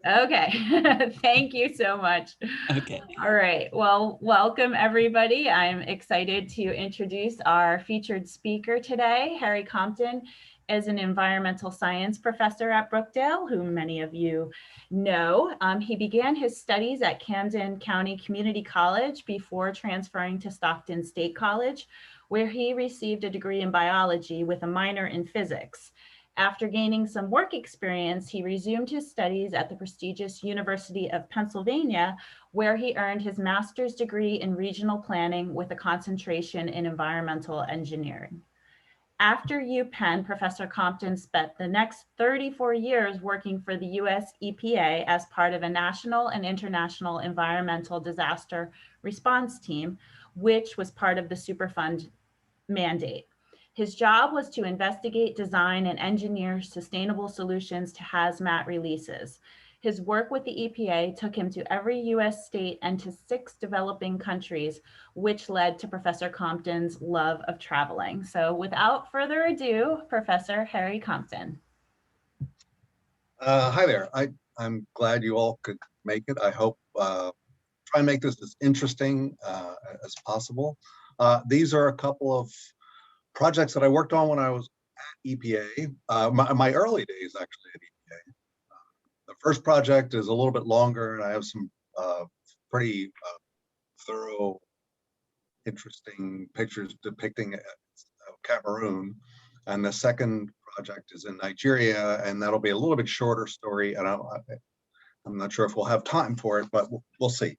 Okay, thank you so much. Okay. All right, well, welcome everybody. I'm excited to introduce our featured speaker today. Harry Compton is an environmental science professor at Brookdale, who many of you know. He began his studies at Camden County Community College before transferring to Stockton State College, where he received a degree in biology with a minor in physics. After gaining some work experience, he resumed his studies at the prestigious University of Pennsylvania, where he earned his master's degree in regional planning with a concentration in environmental engineering. After UPenn, Professor Compton spent the next 34 years working for the US EPA as part of a national and international environmental disaster response team, which was part of the Superfund mandate. His job was to investigate, design, and engineer sustainable solutions to hazmat releases. His work with the EPA took him to every US state and to 6 developing countries, which led to Professor Compton's love of traveling. So, without further ado, Professor Harry Compton. Hi there. I'm glad you all could make it. I hope try and make this as interesting as possible. These are a couple of projects that I worked on when I was at EPA, my early days actually at EPA. The first project is a little bit longer, and I have some pretty thorough, interesting pictures depicting Cameroon. And the second project is in Nigeria, and that'll be a little bit shorter story. And I'm not sure if we'll have time for it, but we'll see.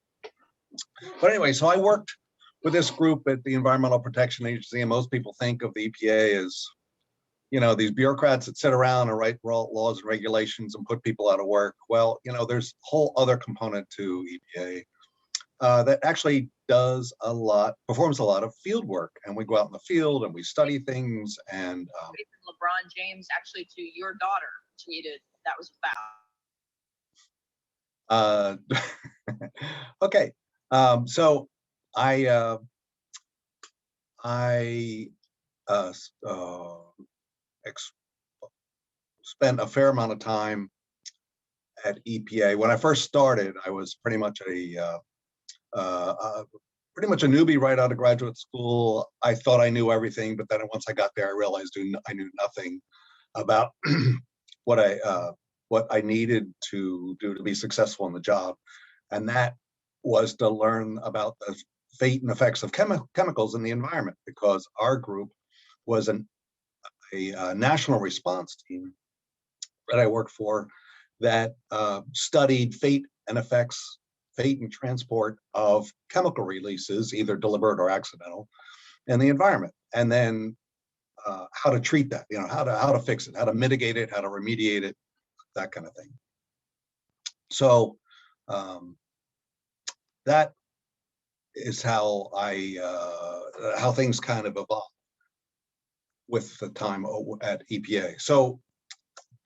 But anyway, so I worked with this group at the Environmental Protection Agency, and most people think of the EPA as, you know, these bureaucrats that sit around and write laws and regulations and put people out of work. Well, you know, there's a whole other component to EPA that actually performs a lot of field work. And we go out in the field and we study things. And LeBron James, actually, to your daughter, tweeted that was about. Okay. So I spent a fair amount of time at EPA. When I first started, I was pretty much a newbie right out of graduate school. I thought I knew everything, but then once I got there, I realized I knew nothing about what I needed to do to be successful in the job, and that was to learn about the fate and effects of chemicals in the environment, because our group was a national response team that I worked for that studied fate and transport of chemical releases, either deliberate or accidental, in the environment, and then how to treat that, you know, how to fix it, how to mitigate it, how to remediate it, that kind of thing. So that is how how things kind of evolved with the time at EPA. So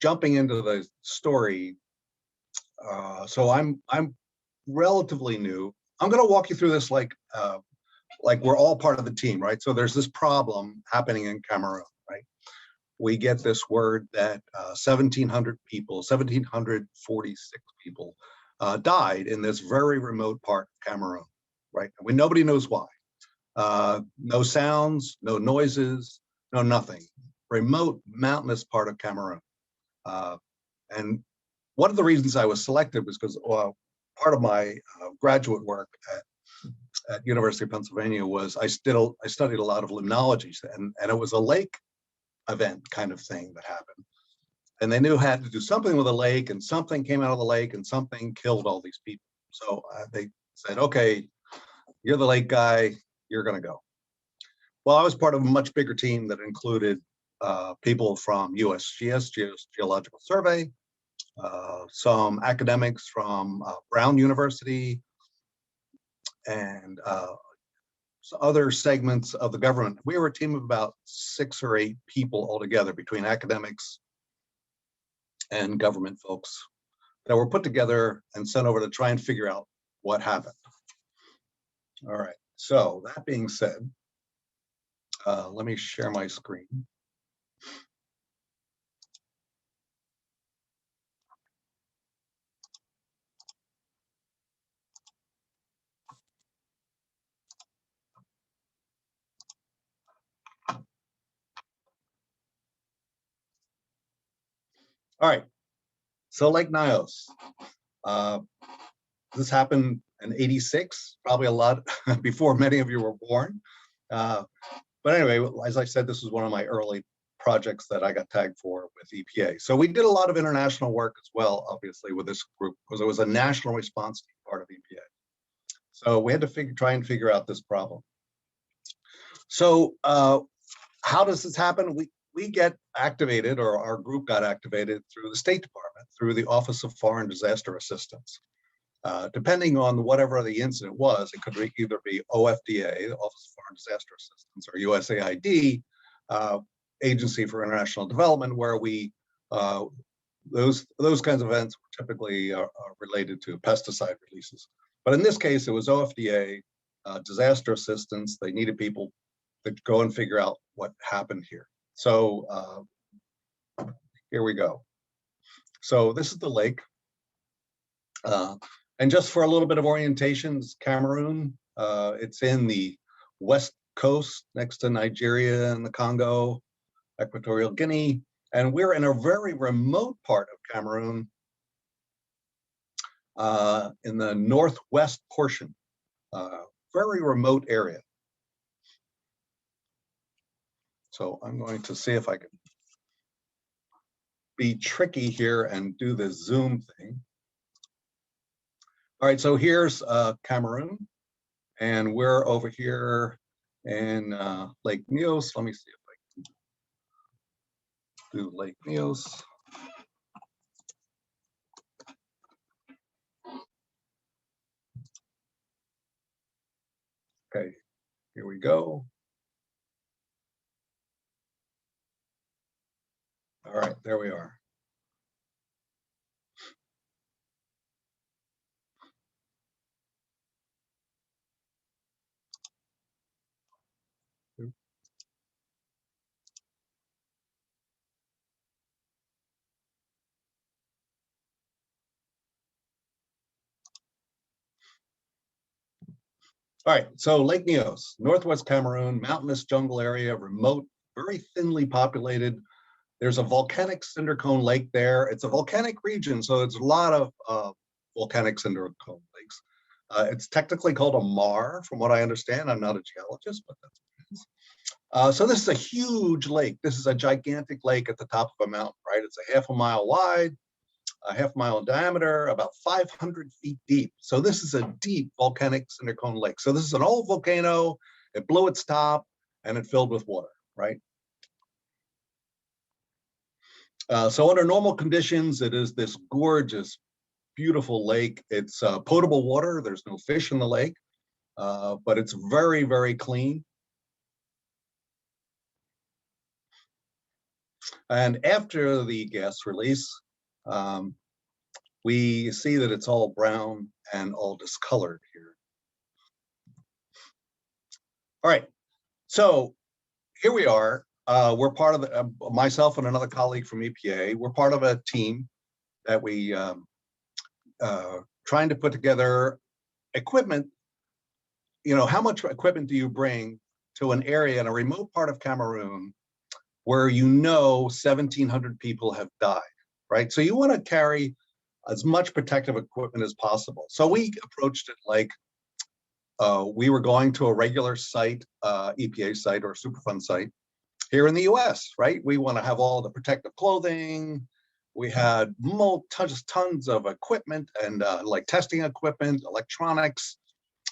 jumping into the story, so I'm relatively new. I'm going to walk you through this like we're all part of the team, right? So there's this problem happening in Cameroon, right? We get this word that 1,746 people died in this very remote part of Cameroon, right? Nobody knows why. No sounds, no noises, no nothing. Remote, mountainous part of Cameroon. And one of the reasons I was selected was because part of my graduate work at University of Pennsylvania was I studied a lot of limnology, and it was a lake event kind of thing that happened. And they knew had to do something with a lake, and something came out of the lake, and something killed all these people. So they said, okay, you're the lake guy, you're going to go. Well, I was part of a much bigger team that included people from USGS, Geological Survey, some academics from Brown University, and other segments of the government. We were a team of about 6 or 8 people altogether, between academics and government folks, that were put together and sent over to try and figure out what happened. All right, so that being said, let me share my screen. All right, so Lake Nyos. This happened in '86, probably a lot before many of you were born. But anyway, as I said, this was one of my early projects that I got tagged for with EPA. So we did a lot of international work as well, obviously, with this group, because it was a national response team part of EPA. So we had to try and figure out this problem. So how does this happen? We get activated, or our group got activated through the State Department, through the Office of Foreign Disaster Assistance. Depending on whatever the incident was, it could either be OFDA, the Office of Foreign Disaster Assistance, or USAID, Agency for International Development, where we those kinds of events were typically are related to pesticide releases. But in this case, it was OFDA, disaster assistance. They needed people to go and figure out what happened here. So here we go. So this is the lake. And just for a little bit of orientation, it's Cameroon. It's in the west coast next to Nigeria and the Congo, Equatorial Guinea. And we're in a very remote part of Cameroon in the northwest portion, very remote area. So I'm going to see if I can be tricky here and do the zoom thing. All right, so here's Cameroon, and we're over here in Lake Nyos. Let me see if I can do Lake Nyos. Okay, here we go. All right, there we are. All right, so Lake Nyos, northwest Cameroon, mountainous jungle area, remote, very thinly populated. There's a volcanic cinder cone lake there. It's a volcanic region, so it's a lot of volcanic cinder cone lakes. It's technically called a mar, from what I understand. I'm not a geologist, but that's what it is. So this is a huge lake. This is a gigantic lake at the top of a mountain, right? It's a half a mile wide, a half mile in diameter, about 500 feet deep. So this is a deep volcanic cinder cone lake. So this is an old volcano. It blew its top and it filled with water, right? So under normal conditions, it is this gorgeous, beautiful lake. It's potable water. There's no fish in the lake, but it's very, very clean. And after the gas release, we see that it's all brown and all discolored here. All right, so here we are. We're part of the, myself and another colleague from EPA, we're part of a team that we trying to put together equipment. You know, how much equipment do you bring to an area in a remote part of Cameroon where 1,700 people have died, right? So you want to carry as much protective equipment as possible. So we approached it like we were going to a regular site, EPA site or Superfund site here in the US, right? We want to have all the protective clothing. We had tons of equipment and like testing equipment, electronics.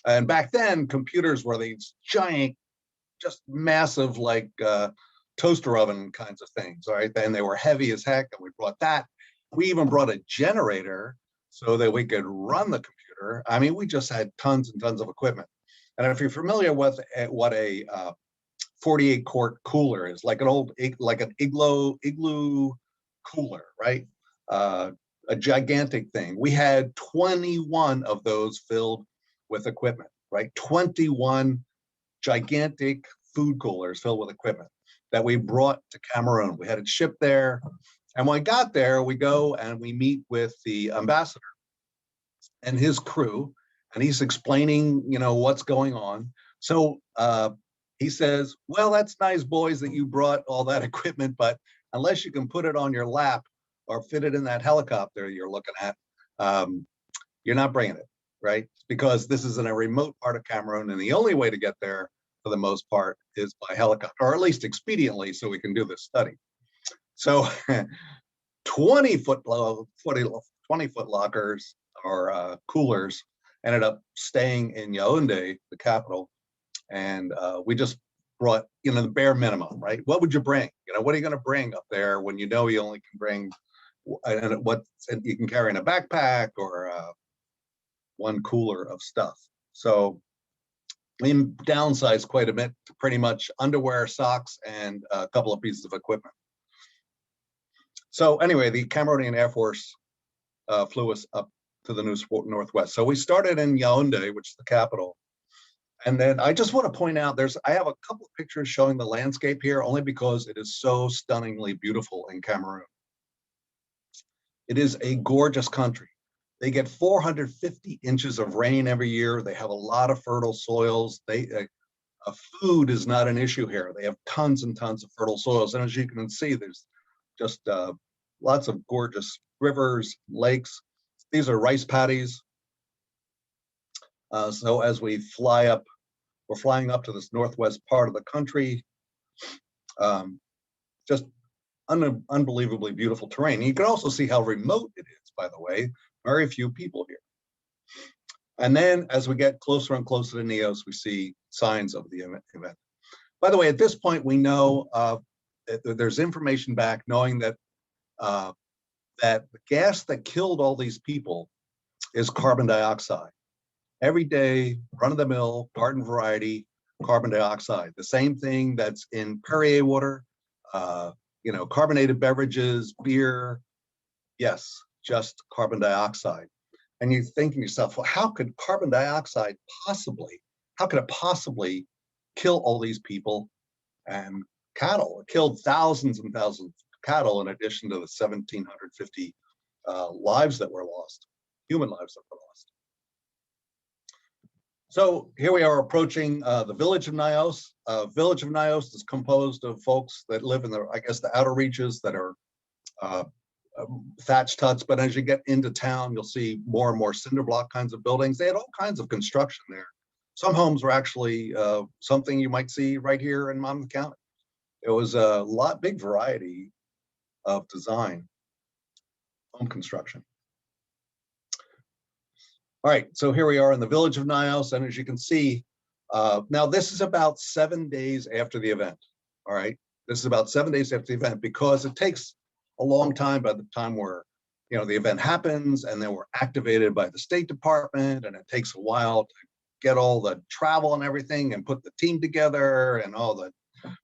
And back then, computers were these giant, just massive, like toaster oven kinds of things, all right? Then they were heavy as heck, and we brought that. We even brought a generator so that we could run the computer. I mean, we just had tons and tons of equipment. And if you're familiar with what a 48 quart cooler is, like an igloo cooler, right? A gigantic thing. We had 21 of those filled with equipment, right? 21 gigantic food coolers filled with equipment that we brought to Cameroon. We had it shipped there. And when I got there, we go and we meet with the ambassador and his crew, and he's explaining, what's going on. So he says, well, that's nice, boys, that you brought all that equipment, but unless you can put it on your lap, are fitted in that helicopter you're looking at, you're not bringing it, right? Because this is in a remote part of Cameroon, and the only way to get there, for the most part, is by helicopter, or at least expediently, so we can do this study. So 20-foot lockers or coolers ended up staying in Yaoundé, the capital, and we just brought, the bare minimum, right? What would you bring? What are you going to bring up there when you know you only can bring what you can carry in a backpack or one cooler of stuff? So we downsized quite a bit to pretty much underwear, socks, and a couple of pieces of equipment. So anyway, the Cameroonian Air Force flew us up to the northwest. So we started in Yaoundé, which is the capital. And then I just want to point out, I have a couple of pictures showing the landscape here, only because it is so stunningly beautiful in Cameroon. It is a gorgeous country. They get 450 inches of rain every year. They have a lot of fertile soils. Food is not an issue here. They have tons and tons of fertile soils. And as you can see, there's just lots of gorgeous rivers, lakes. These are rice paddies. So as we fly up, we're flying up to this northwest part of the country. Just unbelievably beautiful terrain. And you can also see how remote it is, by the way. Very few people here. And then as we get closer and closer to Nyos, we see signs of the event. By the way, at this point, we know there's information back knowing that that the gas that killed all these people is carbon dioxide. Every day, run-of-the-mill, garden variety carbon dioxide. The same thing that's in Perrier water, carbonated beverages, beer. Yes, just carbon dioxide. And you're thinking to yourself, well, how could carbon dioxide possibly kill all these people and cattle? It killed thousands and thousands of cattle in addition to the 1,750 lives that were lost, human lives that were lost. So here we are approaching the village of Nyos. Village of Nyos is composed of folks that live in the outer reaches that are thatched huts. But as you get into town, you'll see more and more cinder block kinds of buildings. They had all kinds of construction there. Some homes were actually something you might see right here in Monmouth County. It was a big variety of design, home construction. All right, so here we are in the village of Nyos, and as you can see, now this is about 7 days after the event. All right, this is about 7 days after the event, because it takes a long time by the time where the event happens, and then we're activated by the State Department, and it takes a while to get all the travel and everything and put the team together and all the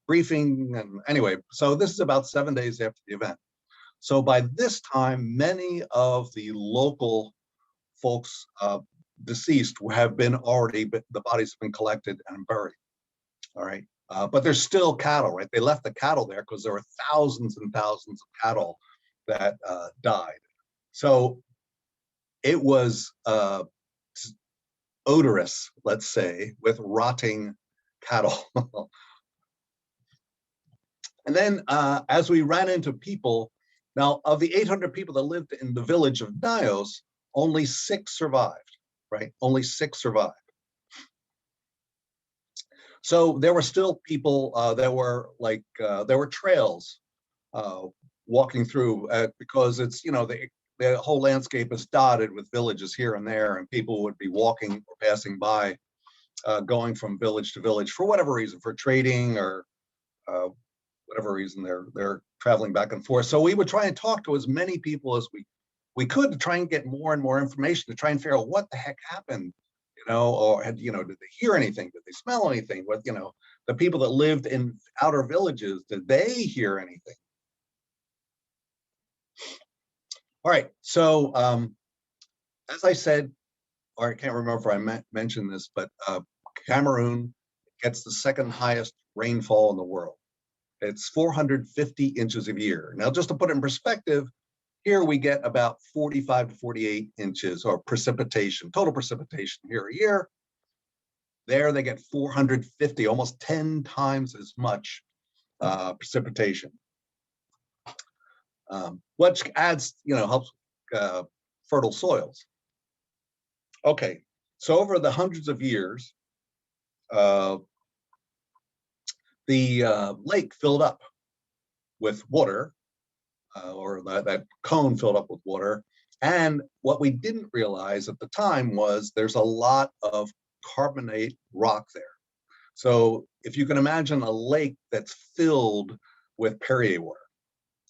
briefing. And anyway, so this is about 7 days after the event. So by this time, many of the local folks deceased have been the bodies have been collected and buried. All right, but there's still cattle, right? They left the cattle there because there were thousands and thousands of cattle that died. So it was odorous, let's say, with rotting cattle. And then as we ran into people, now of the 800 people that lived in the village of Nyos, only 6 survived, right? Only 6 survived. So there were still people that were there were trails walking through because it's, the whole landscape is dotted with villages here and there, and people would be walking or passing by, going from village to village for whatever reason, for trading or whatever reason they're traveling back and forth. So we would try and talk to as many people as we could to try and get more and more information, to try and figure out what the heck happened, or did they hear anything? Did they smell anything? What, the people that lived in outer villages, did they hear anything? All right, so as I said, or I can't remember if I mentioned this, but Cameroon gets the second highest rainfall in the world. It's 450 inches a year. Now, just to put it in perspective, here we get about 45 to 48 inches or precipitation, total precipitation here a year. There they get 450, almost 10 times as much precipitation. which adds, helps fertile soils. Okay, so over the hundreds of years, the lake filled up with water, or that cone filled up with water. And what we didn't realize at the time was there's a lot of carbonate rock there. So if you can imagine a lake that's filled with Perrier water,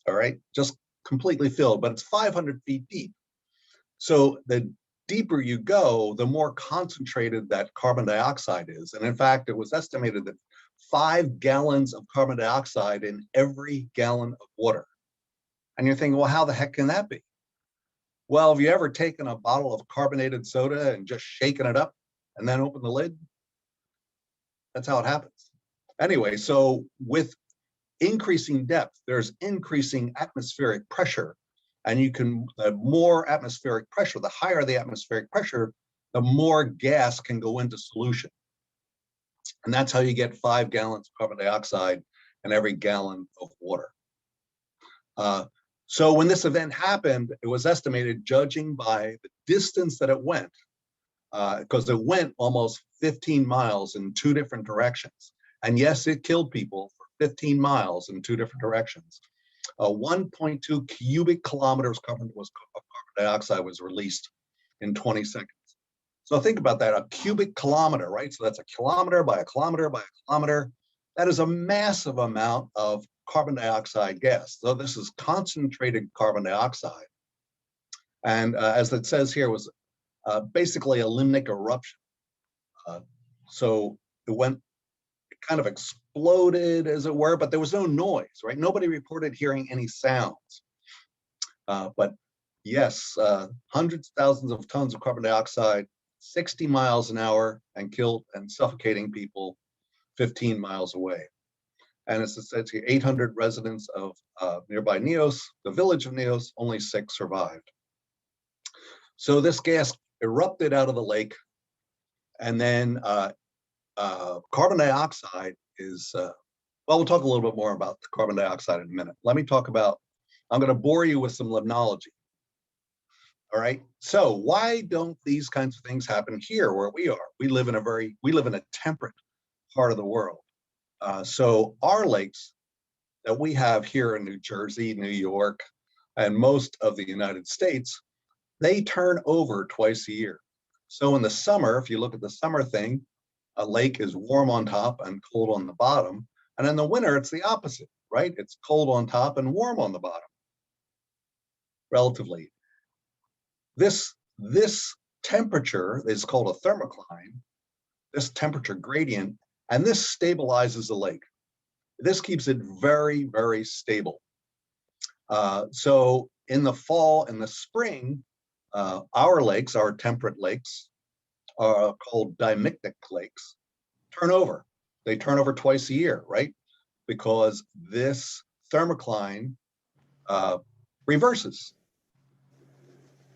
all right, just completely filled, but it's 500 feet deep. So the deeper you go, the more concentrated that carbon dioxide is. And in fact, it was estimated that 5 gallons of carbon dioxide in every gallon of water. And you're thinking, well, how the heck can that be? Well, have you ever taken a bottle of carbonated soda and just shaken it up and then open the lid? That's how it happens. Anyway, so with increasing depth, there's increasing atmospheric pressure. And you can, the more atmospheric pressure, the higher the atmospheric pressure, the more gas can go into solution. And that's how you get 5 gallons of carbon dioxide in every gallon of water. So when this event happened, it was estimated, judging by the distance that it went, because it went almost 15 miles in 2 different directions. And yes, it killed people for 15 miles in 2 different directions. 1.2 cubic kilometers of carbon dioxide was released in 20 seconds. So think about that, a cubic kilometer, right? So that's a kilometer by a kilometer by a kilometer. That is a massive amount of carbon dioxide gas. So this is concentrated carbon dioxide. And as it says here, was basically a limnic eruption. So it kind of exploded, as it were, but there was no noise, right? Nobody reported hearing any sounds. But yes, hundreds of thousands of tons of carbon dioxide, 60 miles an hour, and killed and suffocating people 15 miles away. And as it says here, 800 residents of nearby Nyos, the village of Nyos, only 6 survived. So this gas erupted out of the lake, and then carbon dioxide is, well, we'll talk a little bit more about the carbon dioxide in a minute. Let me talk about, I'm going to bore you with some limnology. All right. So why don't these kinds of things happen here where we are? We live in a temperate part of the world. So our lakes that we have here in New Jersey, New York, and most of the United States, they turn over twice a year. So in the summer, if you look at the summer thing, a lake is warm on top and cold on the bottom. And in the winter, it's the opposite, right? It's cold on top and warm on the bottom, relatively. This temperature is called a thermocline, this temperature gradient, and this stabilizes the lake. This keeps it very, very stable. So in the fall and the spring, our lakes, our temperate lakes, are called dimictic lakes, turn over. They turn over twice a year, right? Because this thermocline reverses,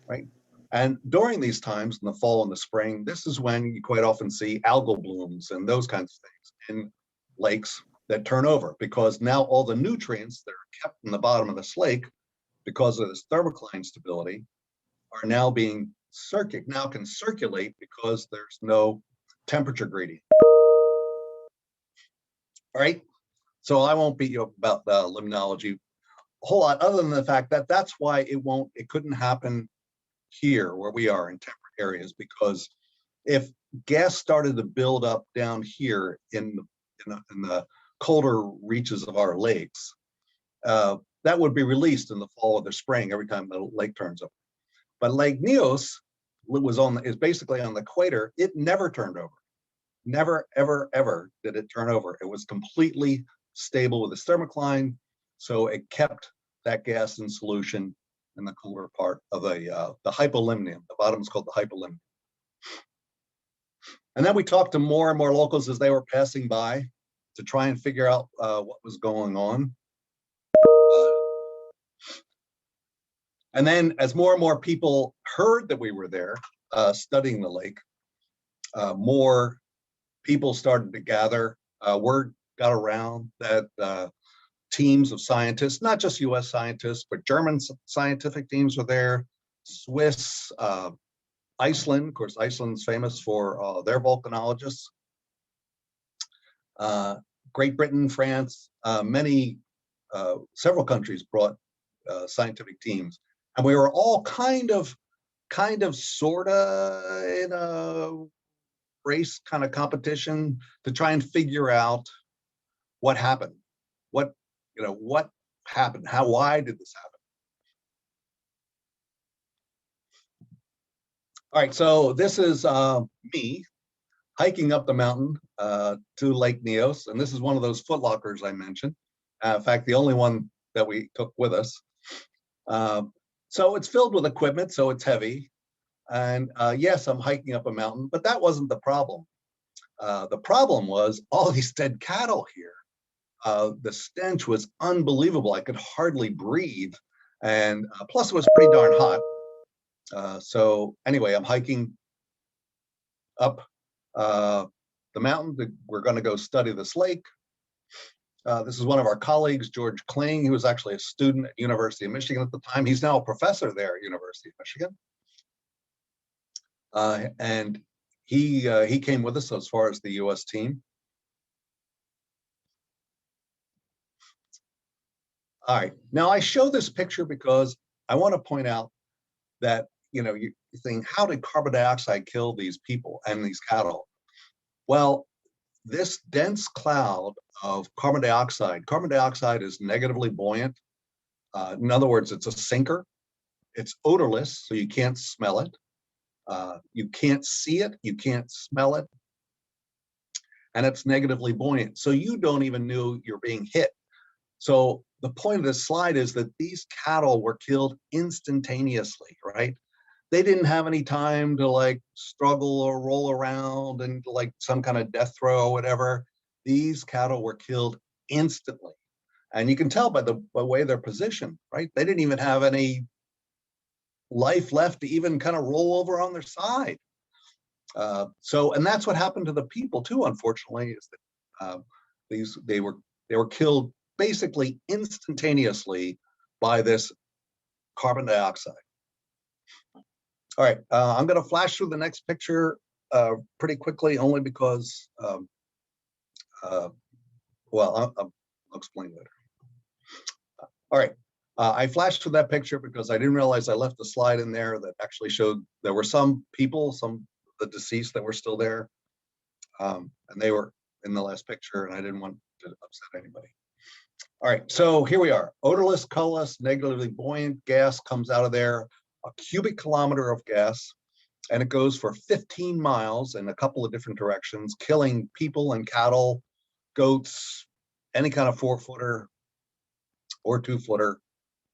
right? And during these times, in the fall and the spring, this is when you quite often see algal blooms and those kinds of things in lakes that turn over, because now all the nutrients that are kept in the bottom of this lake because of this thermocline stability are now can circulate because there's no temperature gradient. All right, so I won't beat you up about the limnology a whole lot, other than the fact that that's why it couldn't happen here where we are in temperate areas, because if gas started to build up down here in the colder reaches of our lakes, that would be released in the fall or the spring every time the lake turns over. But Lake Nyos is basically on the equator. It never turned over. Never, ever, ever did it turn over. It was completely stable with its thermocline, so it kept that gas in solution in the cooler part of the hypolimnium. The bottom is called the hypolimnium. And then we talked to more and more locals as they were passing by to try and figure out what was going on. And then as more and more people heard that we were there studying the lake, more people started to gather. Word got around that teams of scientists, not just US scientists, but German scientific teams were there, Swiss, Iceland, of course, Iceland's famous for their volcanologists, Great Britain, France, several countries brought scientific teams. And we were all kind of, sort of in a race kind of competition to try and figure out what happened. What happened? Why did this happen? All right, so this is me hiking up the mountain to Lake Nyos, and this is one of those footlockers I mentioned. In fact, the only one that we took with us. So it's filled with equipment, so it's heavy. And yes, I'm hiking up a mountain, but that wasn't the problem. The problem was all these dead cattle here. The stench was unbelievable. I could hardly breathe. And plus it was pretty darn hot. So anyway, I'm hiking up the mountain. We're going to go study this lake. This is one of our colleagues, George Kling. He was actually a student at University of Michigan at the time. He's now a professor there at University of Michigan. And he came with us as far as the US team. All right, now I show this picture because I want to point out that, you're thinking, how did carbon dioxide kill these people and these cattle? Well, this dense cloud of carbon dioxide is negatively buoyant. In other words, it's a sinker. It's odorless, so you can't smell it. You can't see it, you can't smell it. And it's negatively buoyant, so you don't even know you're being hit. So the point of this slide is that these cattle were killed instantaneously, right? They didn't have any time to like struggle or roll around and like some kind of death throw or whatever. These cattle were killed instantly. And you can tell by the way they're positioned, right? They didn't even have any life left to even kind of roll over on their side. And that's what happened to the people too, unfortunately, is that they were killed basically instantaneously by this carbon dioxide. All right, I'm going to flash through the next picture pretty quickly, only because, I'll explain later. All right, I flashed through that picture because I didn't realize I left a slide in there that actually showed there were some people, some of the deceased that were still there, and they were in the last picture, and I didn't want to upset anybody. All right, so here we are. Odorless, colorless, negatively buoyant gas comes out of there, a cubic kilometer of gas, and it goes for 15 miles in a couple of different directions, killing people and cattle, goats, any kind of 4-footer or 2-footer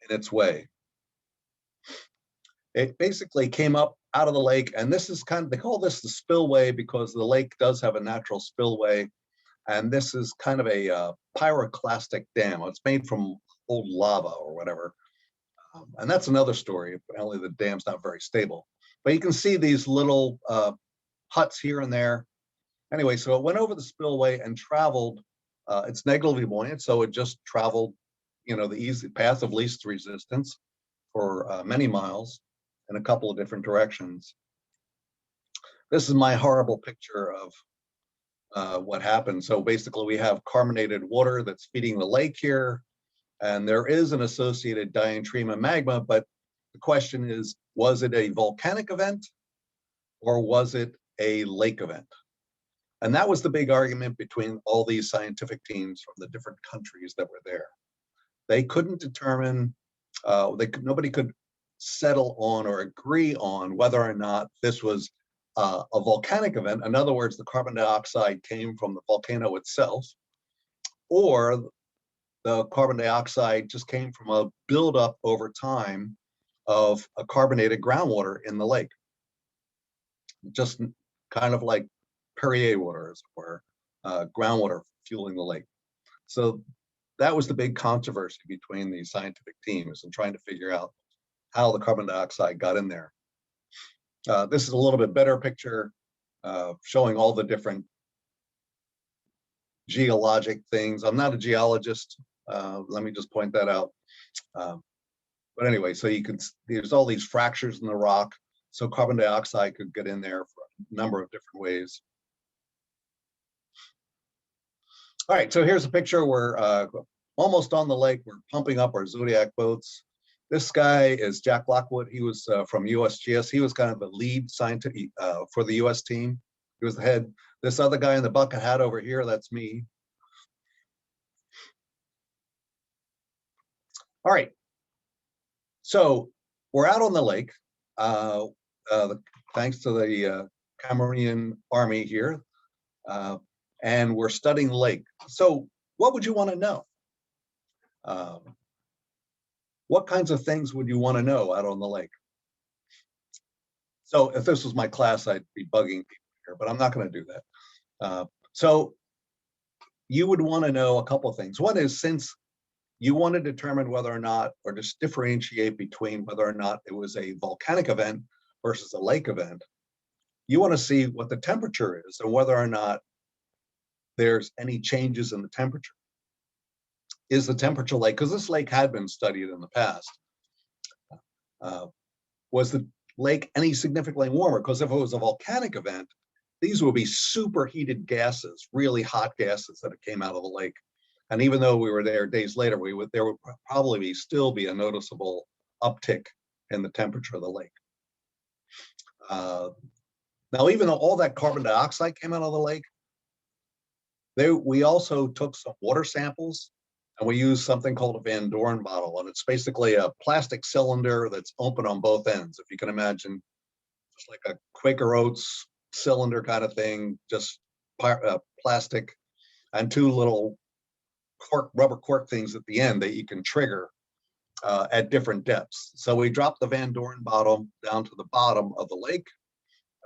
in its way. It basically came up out of the lake, and this is they call this the spillway because the lake does have a natural spillway. And this is kind of a pyroclastic dam. It's made from old lava or whatever. And that's another story. Apparently the dam's not very stable. But you can see these little huts here and there. Anyway, so it went over the spillway and traveled. It's negatively buoyant, so it just traveled, the easy path of least resistance for many miles in a couple of different directions. This is my horrible picture of what happened. So basically we have carbonated water that's feeding the lake here, and there is an associated diatreme magma, but the question is, was it a volcanic event or was it a lake event? And that was the big argument between all these scientific teams from the different countries that were there. They couldn't determine, nobody could settle on or agree on whether or not this was a volcanic event. In other words, the carbon dioxide came from the volcano itself, or the carbon dioxide just came from a buildup over time of a carbonated groundwater in the lake. Just kind of like Perrier water, as it were, groundwater fueling the lake. So that was the big controversy between the scientific teams and trying to figure out how the carbon dioxide got in there. This is a little bit better picture showing all the different geologic things. I'm not a geologist. Let me just point that out. But anyway, so you can, there's all these fractures in the rock. So carbon dioxide could get in there for a number of different ways. All right, so here's a picture. We're almost on the lake. We're pumping up our Zodiac boats. This guy is Jack Lockwood. He was from USGS. He was kind of the lead scientist for the US team. He was the head. This other guy in the bucket hat over here, that's me. All right, so we're out on the lake. Thanks to the Cameroonian army here. And we're studying the lake. So what would you want to know? What kinds of things would you want to know out on the lake? So if this was my class, I'd be bugging people here, but I'm not going to do that. So you would want to know a couple of things. One is, since you want to determine whether or not, or just differentiate between whether or not it was a volcanic event versus a lake event, you want to see what the temperature is and whether or not there's any changes in the temperature. Is the temperature lake, because this lake had been studied in the past, was the lake any significantly warmer? Because if it was a volcanic event, these would be superheated gases, really hot gases that came out of the lake. And even though we were there days later, there would probably still be a noticeable uptick in the temperature of the lake. Now, even though all that carbon dioxide came out of the lake, we also took some water samples, and we used something called a Van Doren bottle. And it's basically a plastic cylinder that's open on both ends. If you can imagine, just like a Quaker Oats cylinder kind of thing, just plastic, and two little rubber cork things at the end that you can trigger at different depths. So we dropped the Van Doren bottle down to the bottom of the lake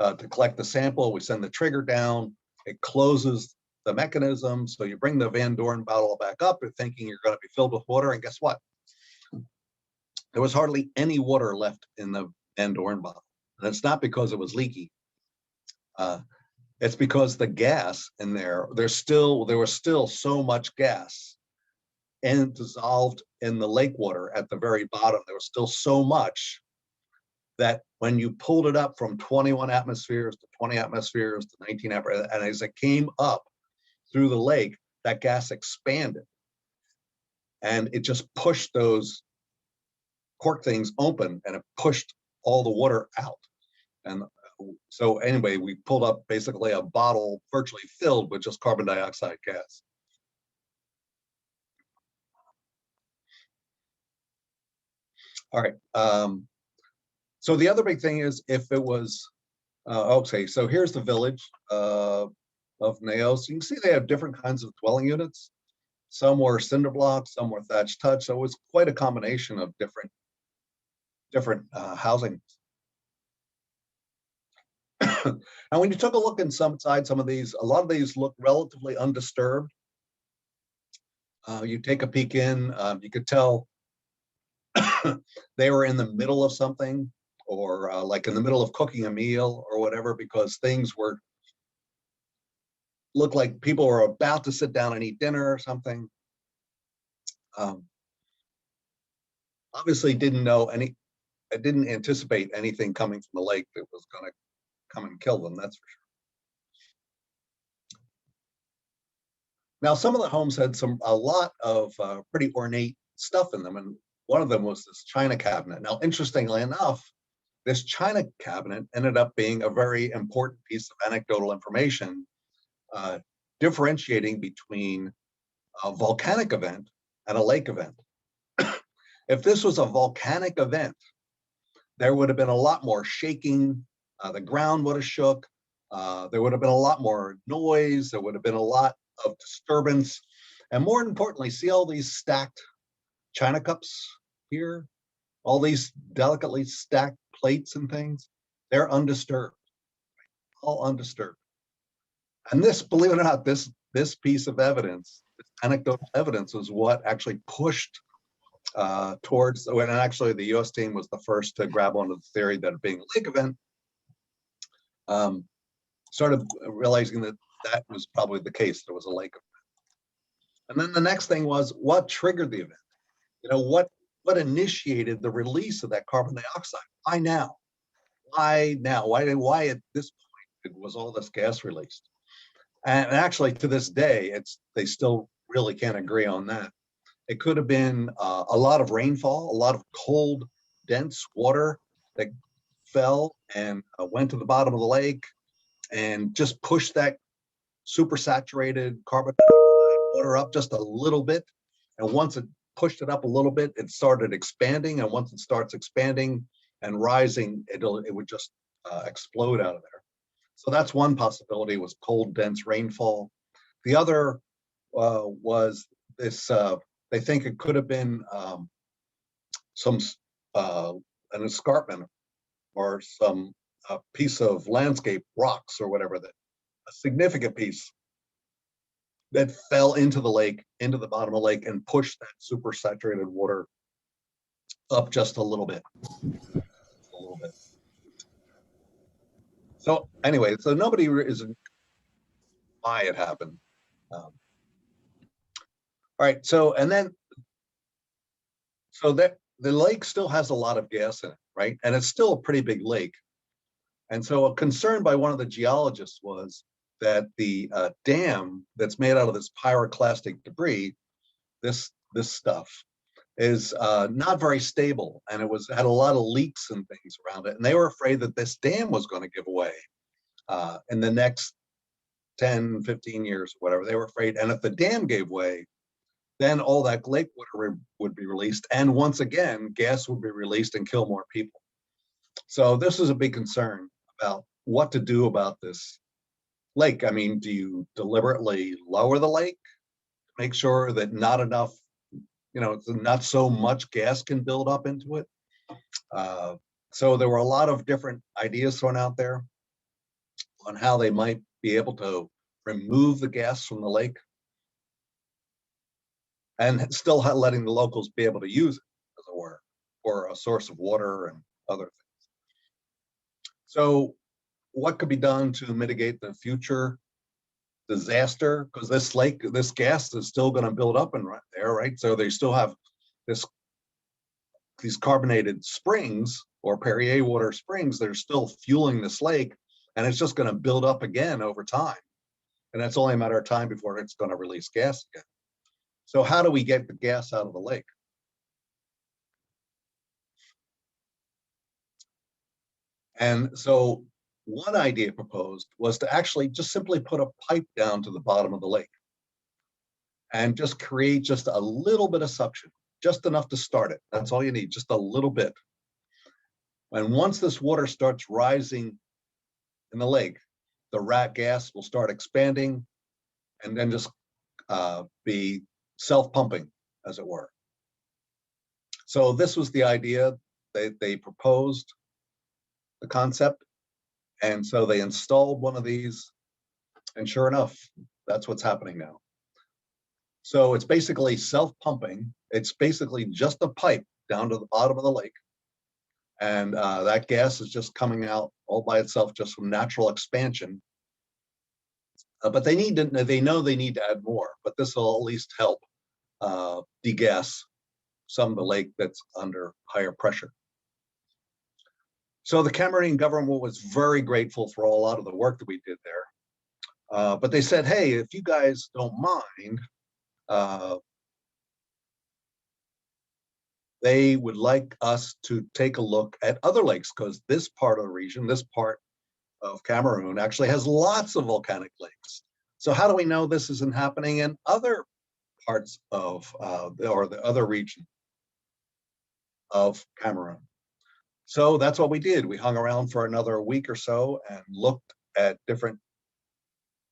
to collect the sample. We send the trigger down, it closes the mechanism. So you bring the Van Doren bottle back up, you're thinking you're going to be filled with water, and guess what? There was hardly any water left in the Van Doren bottle. And it's not because it was leaky. It's because the gas in there, there was still so much gas and dissolved in the lake water at the very bottom. There was still so much that when you pulled it up from 21 atmospheres to 20 atmospheres to 19 atmospheres, and as it came up through the lake, that gas expanded. And it just pushed those cork things open, and it pushed all the water out. And so anyway, we pulled up basically a bottle virtually filled with just carbon dioxide gas. All right. So the other big thing is, if it was, okay, so here's the village of Nyos. You can see they have different kinds of dwelling units. Some were cinder blocks, some were thatched touch. So it was quite a combination of different housing. And when you took a look inside some of these, a lot of these look relatively undisturbed. You take a peek in, you could tell they were in the middle of something, or like in the middle of cooking a meal or whatever, because things looked like people were about to sit down and eat dinner or something. Obviously I didn't anticipate anything coming from the lake that was going to come and kill them, that's for sure. Now, some of the homes had a lot of pretty ornate stuff in them, and one of them was this china cabinet. Now, interestingly enough, this china cabinet ended up being a very important piece of anecdotal information, differentiating between a volcanic event and a lake event. If this was a volcanic event, there would have been a lot more shaking, the ground would have shook, there would have been a lot more noise, there would have been a lot of disturbance, and more importantly, see all these stacked china cups here, all these delicately stacked plates and things, they're undisturbed, all undisturbed. And this, believe it or not, this piece of evidence, this anecdotal evidence, is what actually pushed towards, when actually the US team was the first to grab onto the theory that it being a lake event, started realizing that was probably the case, there was a lake event. And then the next thing was, what triggered the event? You know, what initiated the release of that carbon dioxide? Why now? Why now? Why at this point was all this gas released? And actually, to this day, they still really can't agree on that. It could have been a lot of rainfall, a lot of cold, dense water that fell and went to the bottom of the lake and just pushed that supersaturated carbon dioxide water up just a little bit. And once it pushed it up a little bit, it started expanding. And once it starts expanding and rising, it would just explode out of there. So that's one possibility, was cold, dense rainfall. The other was this, they think it could have been some an escarpment or some piece of landscape rocks or whatever, that a significant piece that fell into the lake, into the bottom of the lake, and pushed that supersaturated water up just a little bit. So anyway, so nobody is why it happened. All right, so and then so that the lake still has a lot of gas in it, right? And it's still a pretty big lake. And so a concern by one of the geologists was that the dam that's made out of this pyroclastic debris, this stuff, is not very stable, and had a lot of leaks and things around it. And they were afraid that this dam was going to give away in the next 10, 15 years, or whatever. They were afraid. And if the dam gave way, then all that lake water would be released. And once again, gas would be released and kill more people. So this is a big concern about what to do about this lake. I mean, do you deliberately lower the lake, make sure that not enough, not so much gas can build up into it? So there were a lot of different ideas thrown out there on how they might be able to remove the gas from the lake and still letting the locals be able to use it, as it were, for a source of water and other things. So what could be done to mitigate the future disaster? Because this gas is still going to build up and right there, right? So they still have these carbonated springs or Perrier water springs that are still fueling this lake, and it's just going to build up again over time. And it's only a matter of time before it's going to release gas again. So how do we get the gas out of the lake? And so one idea proposed was to actually just simply put a pipe down to the bottom of the lake and just create just a little bit of suction, just enough to start it. That's all you need, just a little bit. And once this water starts rising in the lake, the rat gas will start expanding and then just be self-pumping, as it were. So this was the idea. They proposed the concept, and so they installed one of these, and sure enough, that's what's happening now. So it's basically self-pumping. It's basically just a pipe down to the bottom of the lake, and that gas is just coming out all by itself, just from natural expansion. But they know they need to add more, but this will at least help degas some of the lake that's under higher pressure. So the Cameroonian government was very grateful for a lot of the work that we did there. But they said, hey, if you guys don't mind, they would like us to take a look at other lakes, because this part of the region, this part of Cameroon, actually has lots of volcanic lakes. So how do we know this isn't happening in other parts of, or the other region of Cameroon? So that's what we did. We hung around for another week or so and looked at different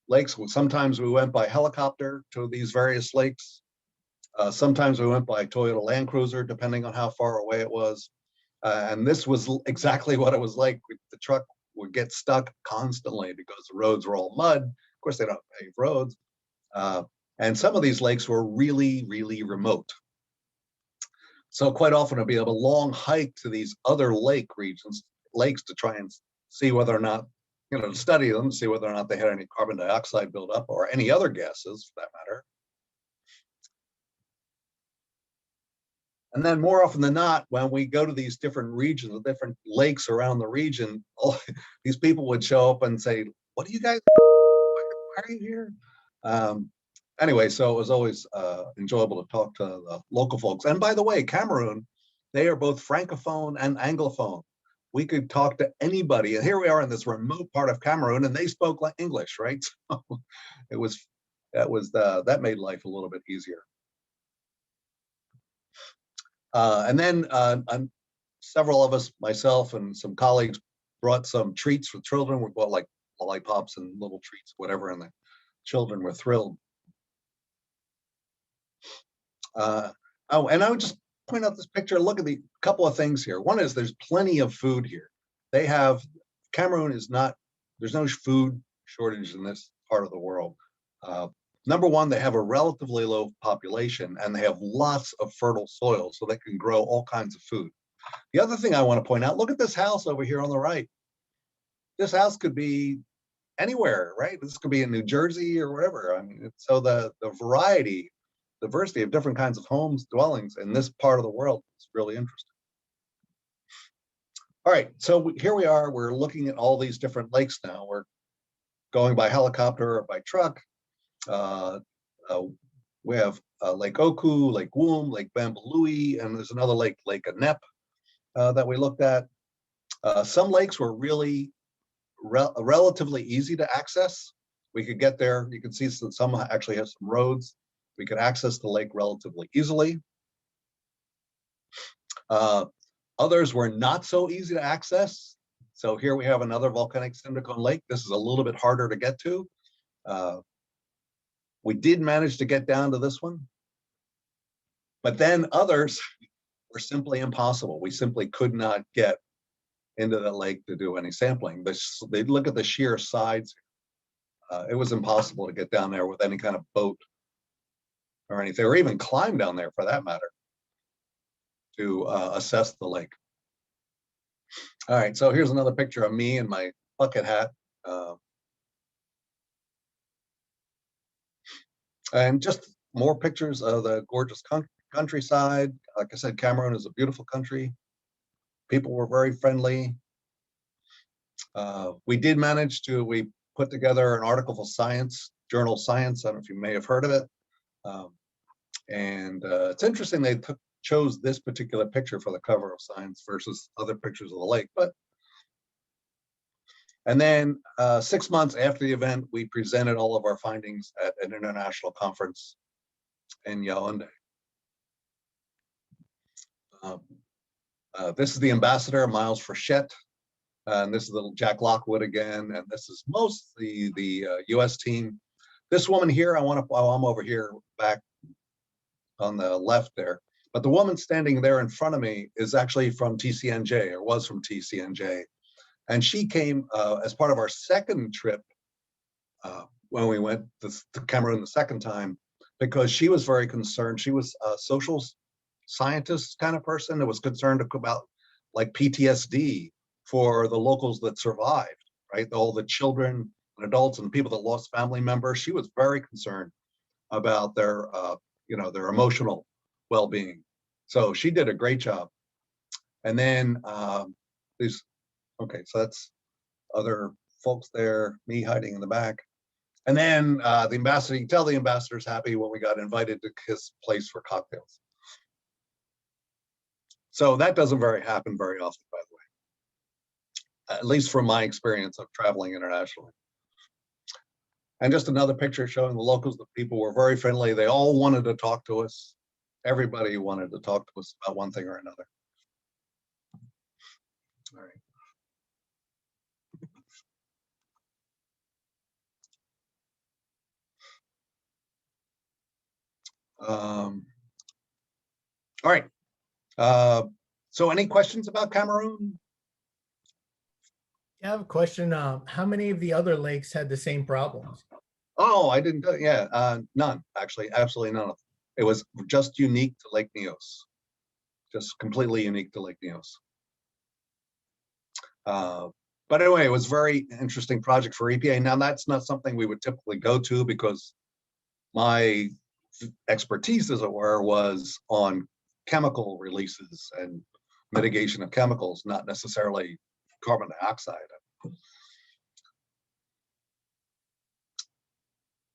lakes. Sometimes we went by helicopter to these various lakes. Sometimes we went by Toyota Land Cruiser, depending on how far away it was. And this was exactly what it was like. The truck would get stuck constantly because the roads were all mud. Of course, they don't pave roads. And some of these lakes were really, really remote. So quite often it'll be a long hike to these other lakes to try and see whether or not, to study them, see whether or not they had any carbon dioxide buildup or any other gases for that matter. And then more often than not, when we go to these different regions, the different lakes around the region, all these people would show up and say, what do you guys, why are you here? Anyway, so it was always enjoyable to talk to the local folks. And by the way, Cameroon, they are both Francophone and Anglophone. We could talk to anybody. And here we are in this remote part of Cameroon, and they spoke like English, right? So that made life a little bit easier. And then several of us, myself and some colleagues, brought some treats for children. We bought like lollipops and little treats, whatever, and the children were thrilled. Oh, and I would just point out this picture. Look at the couple of things here. One is there's plenty of food here. They have, Cameroon is not, there's no food shortage in this part of the world. Number one, they have a relatively low population and they have lots of fertile soil so they can grow all kinds of food. The other thing I want to point out, look at this house over here on the right. This house could be anywhere, right? This could be in New Jersey or wherever. I mean, so the diversity of different kinds of homes, dwellings in this part of the world is really interesting. All right, so here we are. We're looking at all these different lakes now. We're going by helicopter or by truck. We have Lake Oku, Lake Woom, Lake Bambalui, and there's another lake, Lake Anep, that we looked at. Some lakes were really relatively easy to access. We could get there. You can see some actually have some roads. We could access the lake relatively easily. Others were not so easy to access. So here we have another volcanic cinder cone lake. This is a little bit harder to get to. We did manage to get down to this one, but then others were simply impossible. We simply could not get into the lake to do any sampling. They look at the sheer sides. It was impossible to get down there with any kind of boat or anything, or even climb down there for that matter, to assess the lake. All right, so here's another picture of me in my bucket hat. And just more pictures of the gorgeous countryside. Like I said, Cameroon is a beautiful country. People were very friendly. We did manage to, we put together an article for Science, journal Science. I don't know if you may have heard of it. It's interesting they chose this particular picture for the cover of Science versus other pictures of the lake. And then 6 months after the event, we presented all of our findings at an international conference in Yaoundé. This is the ambassador, Miles Frechette, and this is the Jack Lockwood again, and this is mostly the US team. This woman here, I'm over here back on the left there, but the woman standing there in front of me is actually from TCNJ, or was from TCNJ. And she came as part of our second trip when we went to Cameroon the second time, because she was very concerned. She was a social scientist kind of person that was concerned about like PTSD for the locals that survived, right? All the children and adults and people that lost family members. She was very concerned about their, their emotional well-being. So she did a great job. And then okay, so that's other folks there, me hiding in the back. And then the ambassador, you can tell the ambassador's happy when we got invited to his place for cocktails. So that doesn't happen very often, by the way, at least from my experience of traveling internationally. And just another picture showing the locals. The people were very friendly. They all wanted to talk to us. Everybody wanted to talk to us about one thing or another. All right. All right. So any questions about Cameroon? I have a question. How many of the other lakes had the same problems? Oh, I didn't. Yeah, none actually. Absolutely none of them. It was just unique to Lake Nyos. Just completely unique to Lake Nyos. But anyway, it was a very interesting project for EPA. Now, that's not something we would typically go to because my expertise, as it were, was on chemical releases and mitigation of chemicals, not necessarily carbon dioxide.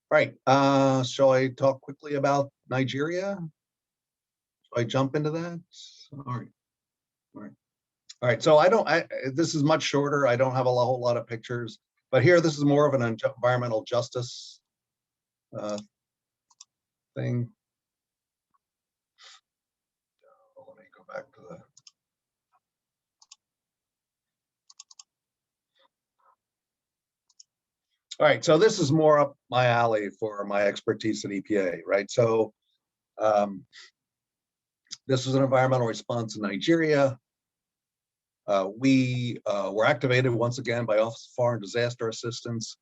Right. Shall I talk quickly about Nigeria? Shall I jump into that? All right. All right. All right. So this is much shorter. I don't have a whole lot of pictures, but here, this is more of an environmental justice thing. Let me go back to the. All right, so this is more up my alley for my expertise at EPA, right? So this was an environmental response in Nigeria. We were activated once again by Office of Foreign Disaster Assistance.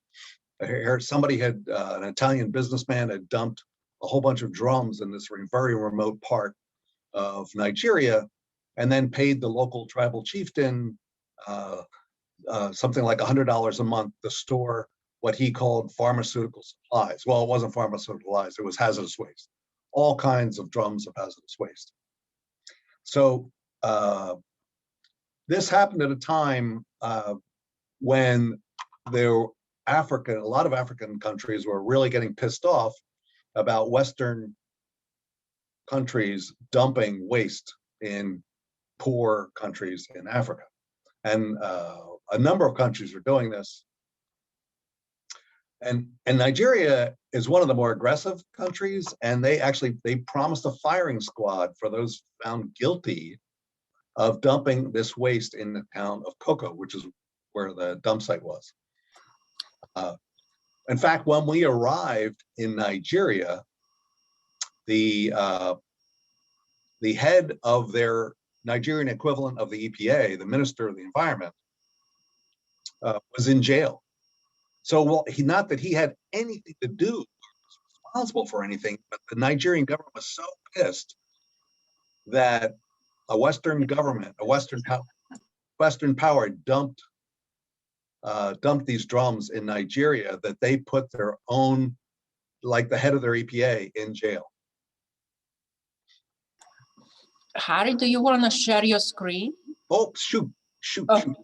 Here, somebody had, an Italian businessman had dumped a whole bunch of drums in this very remote part of Nigeria, and then paid the local tribal chieftain something like $100 a month to store what he called pharmaceutical supplies. Well, it wasn't pharmaceutical supplies, it was hazardous waste, all kinds of drums of hazardous waste. So this happened at a time when a lot of African countries were really getting pissed off about Western countries dumping waste in poor countries in Africa. And a number of countries are doing this. And Nigeria is one of the more aggressive countries, and they promised a firing squad for those found guilty of dumping this waste in the town of Koko, which is where the dump site was. In fact, when we arrived in Nigeria, the head of their Nigerian equivalent of the EPA, the Minister of the Environment, was in jail. So, well, not that he had anything to do, was responsible for anything, but the Nigerian government was so pissed that a Western government, a Western power dumped these drums in Nigeria that they put their own, like the head of their EPA, in jail. Harry, do you want to share your screen? Oh, shoot. Oh.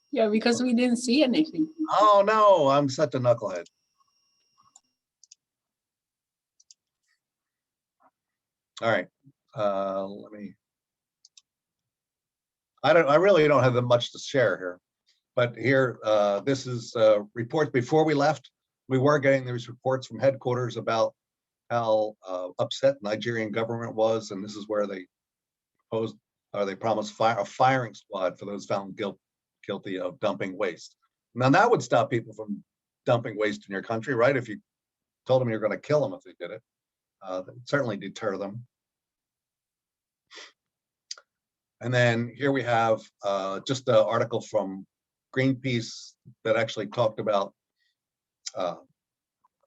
Yeah, because we didn't see anything. Oh no, I'm such a knucklehead. All right, let me. I really don't have that much to share here, but here, this is reports before we left. We were getting these reports from headquarters about how upset the Nigerian government was, and this is where they promised a firing squad for those found guilty of dumping waste. Now that would stop people from dumping waste in your country, right? If you told them you're going to kill them if they did it, that would certainly deter them. And then here we have just an article from Greenpeace that actually talked about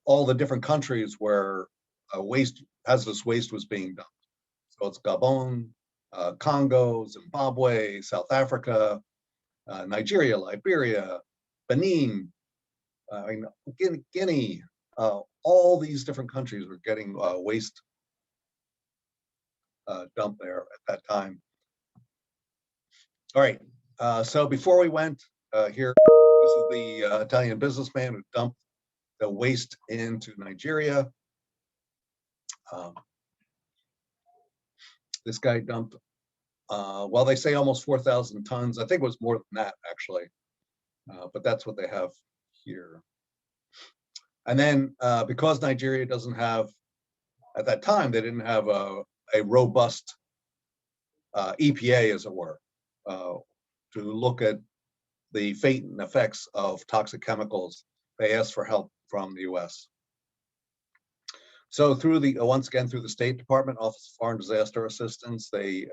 all the different countries where hazardous waste was being dumped. So it's Gabon, Congo, Zimbabwe, South Africa, Nigeria, Liberia, Benin, Guinea, all these different countries were getting waste dumped there at that time. All right, so before we went here, this is the Italian businessman who dumped the waste into Nigeria. This guy dumped, well, they say almost 4,000 tons. I think it was more than that, actually, but that's what they have here. And then because Nigeria doesn't have, at that time, they didn't have a robust EPA, as it were, to look at the fate and effects of toxic chemicals. They asked for help from the US. So once again, through the State Department, Office of Foreign Disaster Assistance, they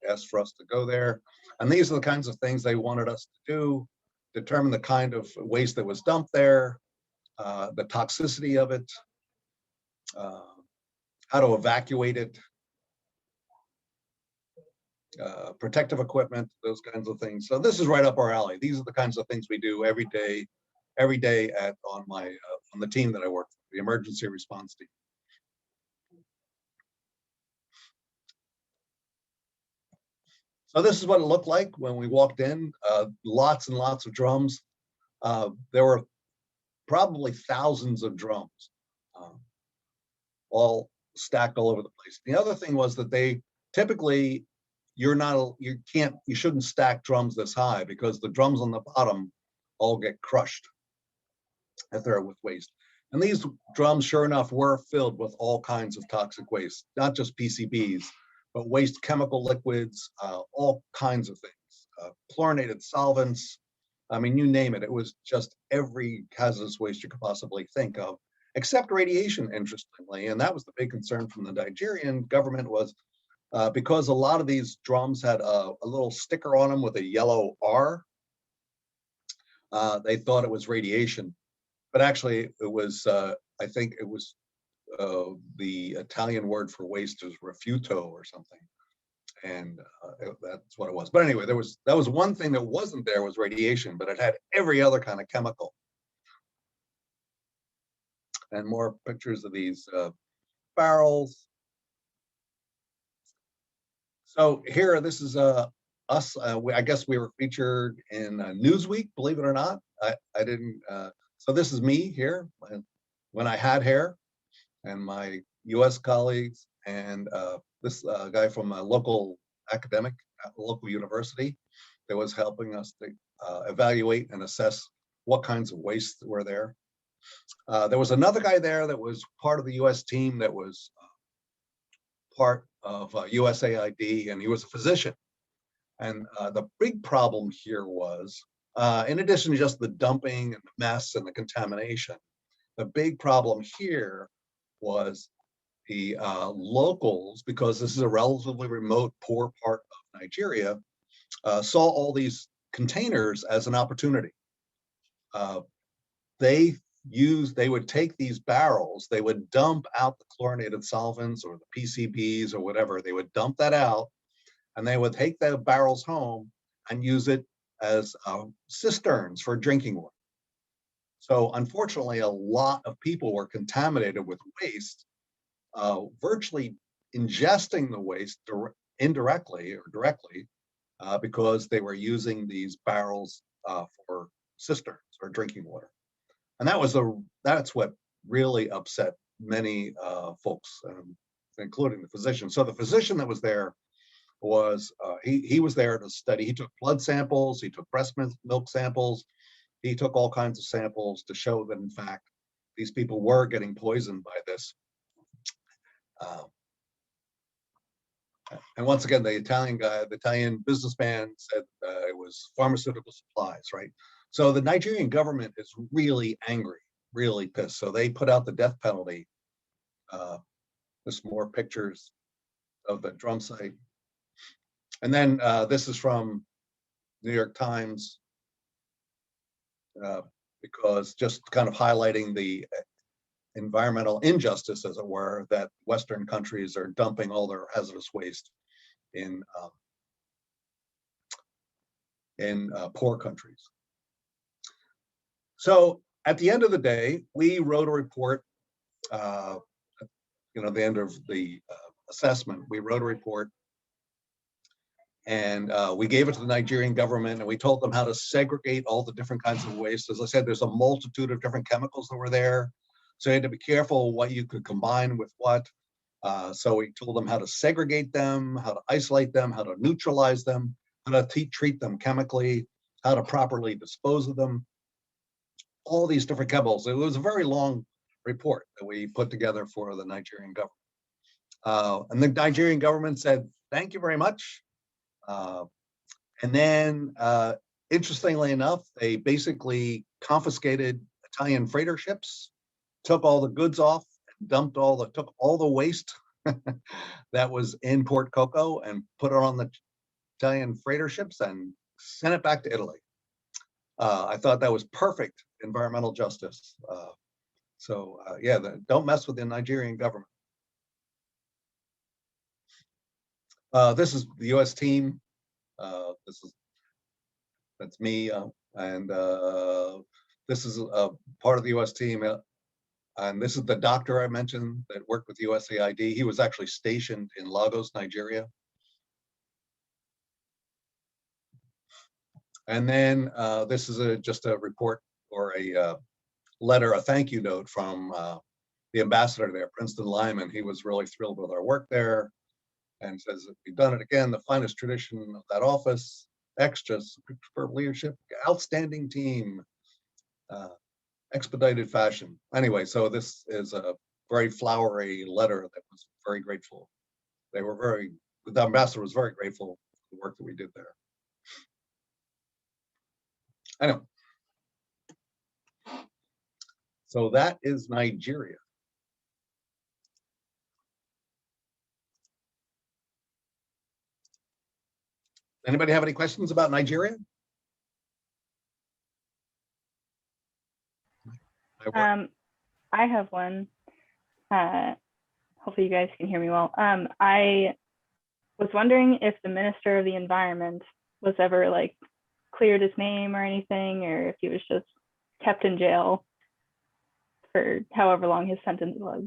asked for us to go there. And these are the kinds of things they wanted us to do: determine the kind of waste that was dumped there, the toxicity of it, how to evacuate it, protective equipment, those kinds of things. So this is right up our alley. These are the kinds of things we do every day on the team that I work for, the emergency response team. So this is what it looked like when we walked in. Lots and lots of drums. There were probably thousands of drums, all stacked all over the place. The other thing was that they typically, you shouldn't stack drums this high because the drums on the bottom all get crushed if they're with waste. And these drums, sure enough, were filled with all kinds of toxic waste, not just PCBs, but waste chemical liquids, all kinds of things, chlorinated solvents. I mean, you name it. It was just every hazardous waste you could possibly think of, except radiation, interestingly. And that was the big concern from the Nigerian government was because a lot of these drums had a little sticker on them with a yellow R. They thought it was radiation, but actually it was, I think it was the Italian word for waste is refuto or something. And that's what it was. But anyway, that was one thing that wasn't there was radiation, but it had every other kind of chemical. And more pictures of these barrels. So here, this is us. I guess we were featured in Newsweek, believe it or not. I didn't. So this is me here when I had hair, and my U.S. colleagues, and this guy from a local academic at a local university that was helping us to evaluate and assess what kinds of waste were there. There was another guy there that was part of the U.S. team that was part of USAID, and he was a physician. And the big problem here was, in addition to just the dumping and the mess and the contamination, the big problem here was the locals, because this is a relatively remote, poor part of Nigeria, saw all these containers as an opportunity. They would take these barrels, they would dump out the chlorinated solvents or the PCBs or whatever, they would dump that out, and they would take the barrels home and use it as cisterns for drinking water. So unfortunately, a lot of people were contaminated with waste, virtually ingesting the waste indirectly or directly because they were using these barrels for cisterns or drinking water. And that's what really upset many folks, including the physician. So the physician that was there was, he was there to study. He took blood samples, he took breast milk samples, he took all kinds of samples to show that in fact, these people were getting poisoned by this. And once again, the Italian businessman said it was pharmaceutical supplies, right? So the Nigerian government is really angry, really pissed. So they put out the death penalty. There's more pictures of the drum site. And then this is from New York Times, because just kind of highlighting the environmental injustice, as it were, that Western countries are dumping all their hazardous waste in poor countries. So at the end of the day, we wrote a report, at the end of the assessment, we wrote a report, and we gave it to the Nigerian government, and we told them how to segregate all the different kinds of waste. As I said, there's a multitude of different chemicals that were there. So you had to be careful what you could combine with what. So we told them how to segregate them, how to isolate them, how to neutralize them, how to treat them chemically, how to properly dispose of them, all these different chemicals. It was a very long report that we put together for the Nigerian government. And the Nigerian government said, thank you very much. And then, interestingly enough, they basically confiscated Italian freighter ships, took all the goods off, took all the waste that was in Port Coco and put it on the Italian freighter ships and sent it back to Italy. I thought that was perfect environmental justice. Yeah, don't mess with the Nigerian government. This is the U.S. team. That's me, and this is a part of the U.S. team. And this is the doctor I mentioned that worked with USAID. He was actually stationed in Lagos, Nigeria. And then this is just a report or a letter, a thank you note from the ambassador there, Princeton Lyman. He was really thrilled with our work there and says that we've done it again, the finest tradition of that office, extra superb leadership, outstanding team, expedited fashion. Anyway, so this is a very flowery letter that was very grateful. The ambassador was very grateful for the work that we did there. Anyway, so that is Nigeria. Anybody have any questions about Nigeria? I have one. Hopefully you guys can hear me well. I was wondering if the Minister of the Environment was ever like cleared his name or anything, or if he was just kept in jail for however long his sentence was.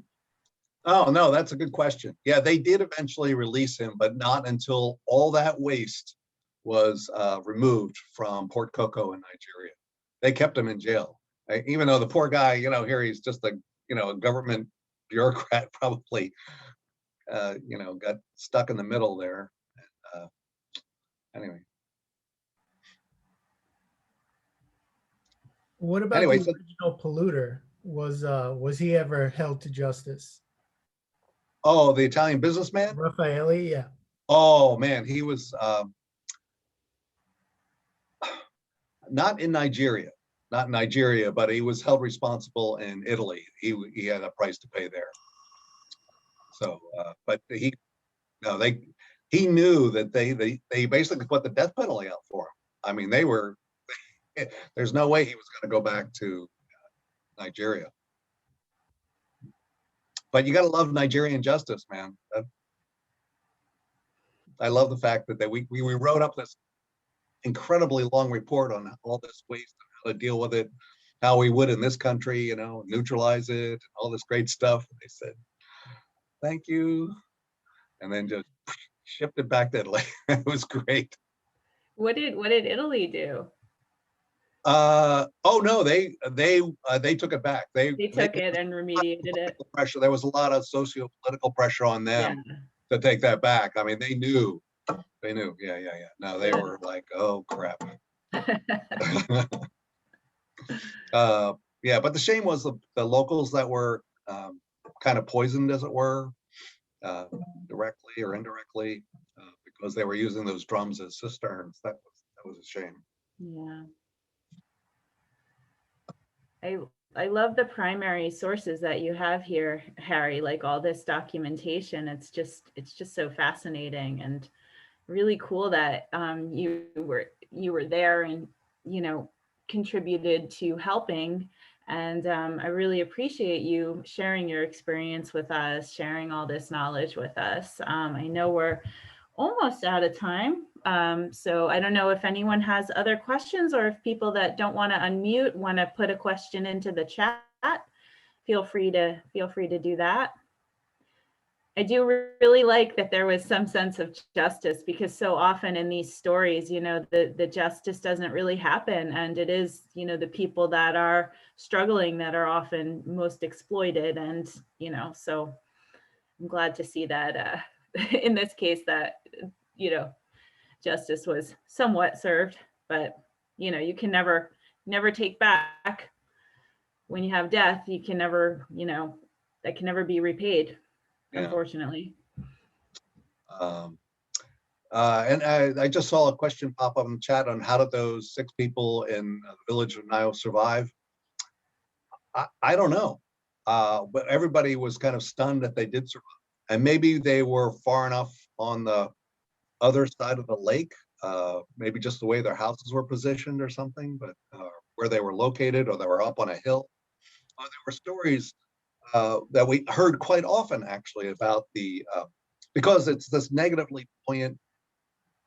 Oh, no, that's a good question. Yeah, they did eventually release him, but not until all that waste was removed from Port Cocoa in Nigeria. They kept him in jail, even though the poor guy, here he's just a government bureaucrat, probably, got stuck in the middle there. Anyway. What about the original polluter? Was he ever held to justice? Oh, the Italian businessman? Raffaele, yeah. Oh man, he was not in Nigeria, but he was held responsible in Italy. He had a price to pay there. So, but he knew that they basically put the death penalty out for him. I mean, there's no way he was going to go back to Nigeria. But you got to love Nigerian justice, man. I love the fact that we wrote up this incredibly long report on all this waste and how to deal with it, how we would in this country, neutralize it, all this great stuff. And they said, thank you. And then just shipped it back to Italy. It was great. What did Italy do? Oh no, they took it back. They took it and remediated it. Pressure. There was a lot of socio-political pressure on them to take that back. I mean, they knew. Yeah. No, they were like, oh crap. Yeah, but the shame was the locals that were kind of poisoned, as it were, directly or indirectly, because they were using those drums as cisterns. That was a shame. Yeah. I love the primary sources that you have here, Harry, like all this documentation. It's just so fascinating and really cool that you were there and contributed to helping. And I really appreciate you sharing your experience with us, sharing all this knowledge with us. I know we're almost out of time. So I don't know if anyone has other questions, or if people that don't want to unmute want to put a question into the chat. Feel free to do that. I do really like that there was some sense of justice, because so often in these stories, the justice doesn't really happen, and it is, the people that are struggling that are often most exploited. And, so I'm glad to see that in this case that, justice was somewhat served. But, you can never take back when you have death. You can never, that can never be repaid. Unfortunately. And I just saw a question pop up in the chat on how did those 6 people in the village of Nyos survive? I don't know, but everybody was kind of stunned that they did survive. And maybe they were far enough on the other side of the lake, maybe just the way their houses were positioned or something, but where they were located, or they were up on a hill. There were stories that we heard quite often, actually, about because it's this negatively buoyant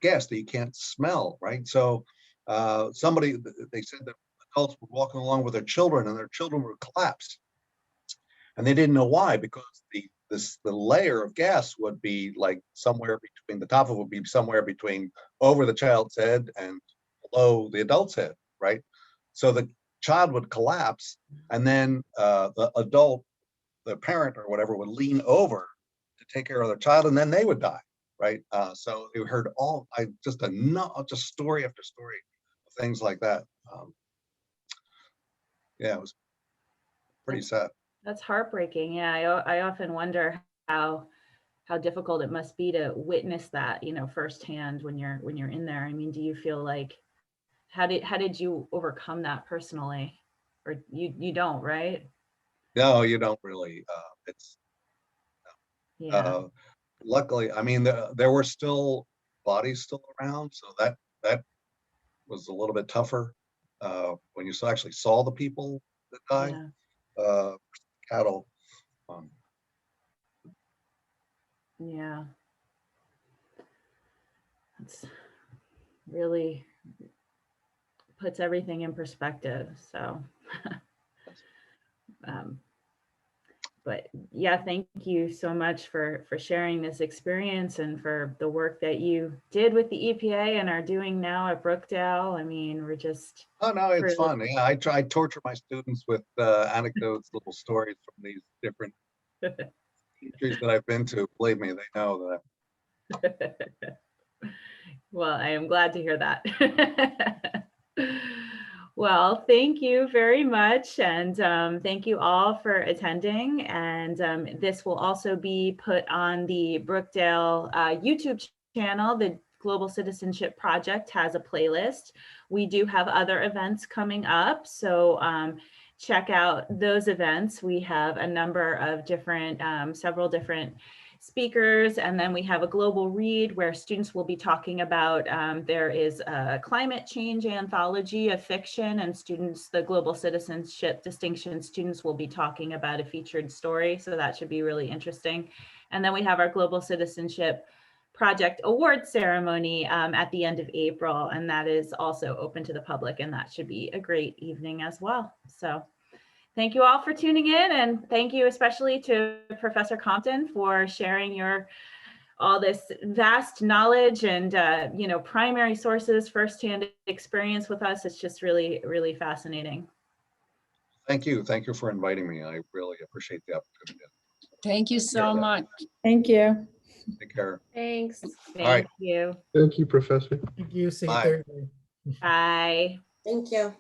gas that you can't smell, right? So they said that adults were walking along with their children, and their children would collapse, and they didn't know why, because the layer of gas would be like somewhere between, the top of it would be somewhere between over the child's head and below the adult's head, right? So the child would collapse, and then the adult, the parent or whatever, would lean over to take care of their child, and then they would die, right? So you heard just story after story of things like that. Yeah, it was pretty sad. That's heartbreaking. Yeah, I often wonder how difficult it must be to witness that, you know, firsthand when you're in there. I mean, do you feel like how did you overcome that personally? Or you don't, right? No, you don't really. It's Yeah. luckily, I mean, there were still bodies still around, so that was a little bit tougher when you actually saw the people that died. Yeah. Cattle. Yeah. It's really puts everything in perspective. So, but yeah, thank you so much for sharing this experience and for the work that you did with the EPA and are doing now at Brookdale. I mean, we're just Oh no, it's really fun. Yeah, I try to torture my students with anecdotes, little stories from these different countries that I've been to. Believe me, they know that. well, I am glad to hear that. Well, thank you very much. And thank you all for attending. And this will also be put on the Brookdale YouTube channel. The Global Citizenship Project has a playlist. We do have other events coming up. So check out those events. We have a number of different, several different speakers, and then we have a global read where students will be talking about, there is a climate change anthology of fiction, and students, the global citizenship distinction students will be talking about a featured story. So that should be really interesting. And then we have our Global Citizenship Project Award ceremony at the end of April, and that is also open to the public, and that should be a great evening as well. So thank you all for tuning in, and thank you especially to Professor Compton for sharing all this vast knowledge and you know, primary sources, firsthand experience with us. It's just really, really fascinating. Thank you for inviting me. I really appreciate the opportunity. Thank you so much. Thank you. Take care. Thanks. Thank you. Thank you, Professor. Thank you. See you Bye. Thursday. Bye. Thank you.